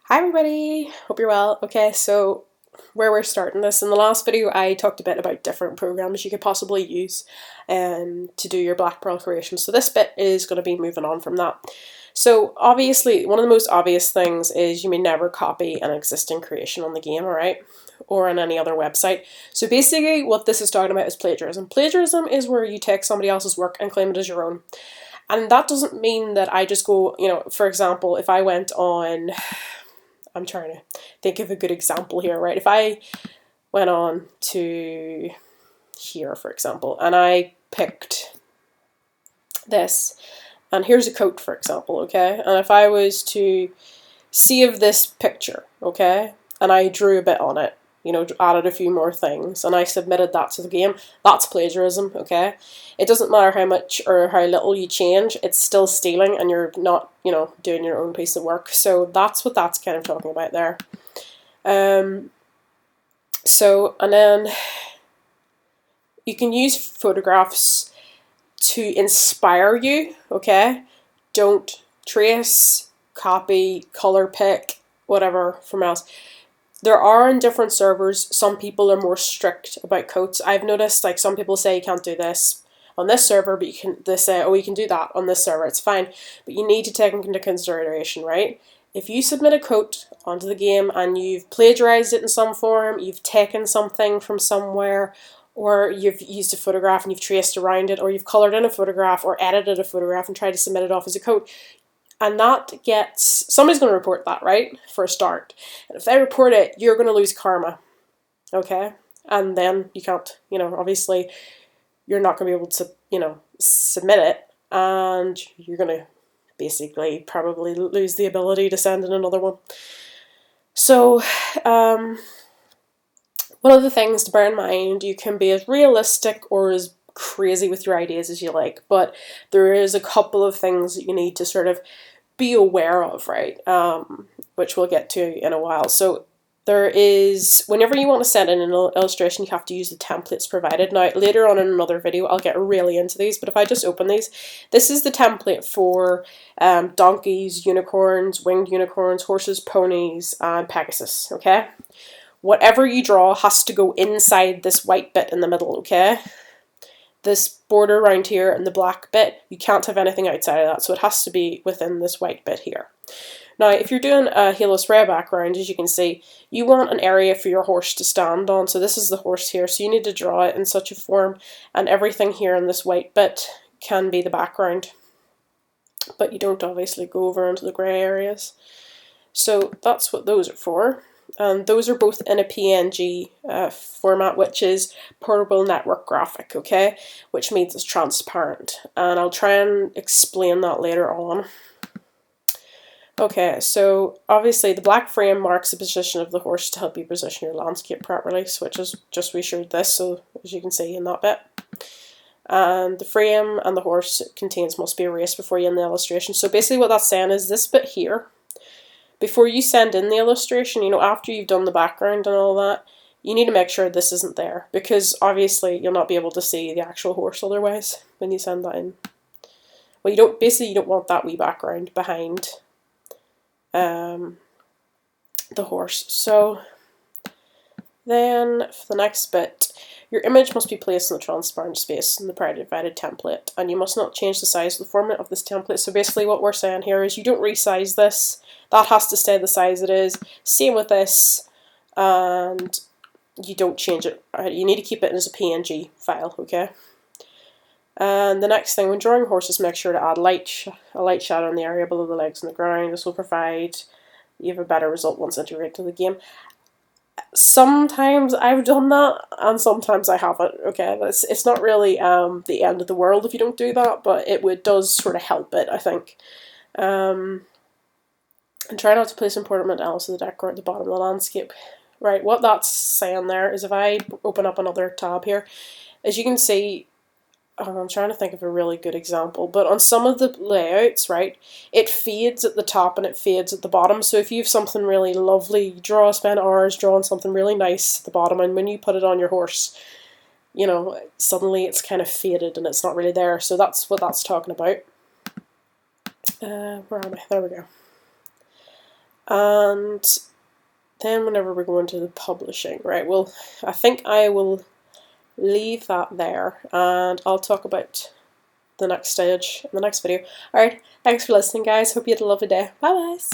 Hi everybody, hope you're well. Okay, so where we're starting this, in the last video I talked a bit about different programs you could possibly use to do your Black Pearl creation. So this bit is going to be moving on from that. So obviously one of the most obvious things is you may never copy an existing creation on the game, alright? Or on any other website. So basically what this is talking about is plagiarism. Plagiarism is where you take somebody else's work and claim it as your own. And that doesn't mean that I just go, for example, if I went on, I'm trying to think of a good example here, right? If I went on to here, for example, and I picked this, and here's a coat, for example, okay? And if I was to save this picture, okay, and I drew a bit on it, added a few more things, and I submitted that to the game, that's plagiarism, okay? It doesn't matter how much or how little you change, it's still stealing and you're not, doing your own piece of work. So that's what that's kind of talking about there. And then you can use photographs to inspire you, okay? Don't trace, copy, color pick, whatever from else. There are in different servers, some people are more strict about coats. I've noticed like some people say you can't do this on this server, but they say, oh, you can do that on this server, it's fine. But you need to take into consideration, right? If you submit a coat onto the game and you've plagiarized it in some form, you've taken something from somewhere, or you've used a photograph and you've traced around it, or you've colored in a photograph or edited a photograph and tried to submit it off as a coat, and that gets, somebody's going to report that, right, for a start. And if they report it, you're going to lose karma, okay? And then you can't, obviously you're not going to be able to, submit it, and you're going to basically probably lose the ability to send in another one. So, one of the things to bear in mind, you can be as realistic or as crazy with your ideas as you like, but there is a couple of things that you need to sort of be aware of, right? Which we'll get to in a while. So there is, whenever you want to send in an illustration, you have to use the templates provided. Now, later on in another video, I'll get really into these, but if I just open these, this is the template for donkeys, unicorns, winged unicorns, horses, ponies, and Pegasus, okay? Whatever you draw has to go inside this white bit in the middle, okay? This border around here and the black bit, you can't have anything outside of that, so it has to be within this white bit here. Now, if you're doing a helios background, as you can see, you want an area for your horse to stand on. So this is the horse here, so you need to draw it in such a form, and everything here in this white bit can be the background. But you don't obviously go over into the grey areas. So that's what those are for. And those are both in a PNG format, which is portable network graphic, okay? Which means it's transparent. And I'll try and explain that later on. Okay, so obviously the black frame marks the position of the horse to help you position your landscape properly, so it just reshowed this, so as you can see in that bit. And the frame and the horse it contains must be erased before you end the illustration. So basically what that's saying is this bit here, before you send in the illustration, after you've done the background and all that, you need to make sure this isn't there, because obviously you'll not be able to see the actual horse otherwise when you send that in. Well, you don't want that wee background behind the horse. So then for the next bit, your image must be placed in the transparent space in the provided template, and you must not change the size of the format of this template. So basically what we're saying here is you don't resize this. That has to stay the size it is. Same with this, and you don't change it. You need to keep it as a PNG file, okay? And the next thing, when drawing horses, make sure to add a light shadow in the area below the legs and the ground. This will provide you have a better result once integrated to the game. Sometimes I've done that, and sometimes I haven't, okay? It's not really the end of the world if you don't do that, but it does sort of help it, I think. And try not to place important elements of the decor at the bottom of the landscape. Right, what that's saying there is if I open up another tab here, as you can see, I'm trying to think of a really good example, but on some of the layouts, right, it fades at the top and it fades at the bottom. So if you have something really lovely, spend hours drawing something really nice at the bottom, and when you put it on your horse, suddenly it's kind of faded and it's not really there. So that's what that's talking about. Where am I? There we go. And then whenever we're going to the publishing, right, well, I think I will leave that there, and I'll talk about the next stage in the next video. Alright, thanks for listening, guys. Hope you had a lovely day. Bye, guys.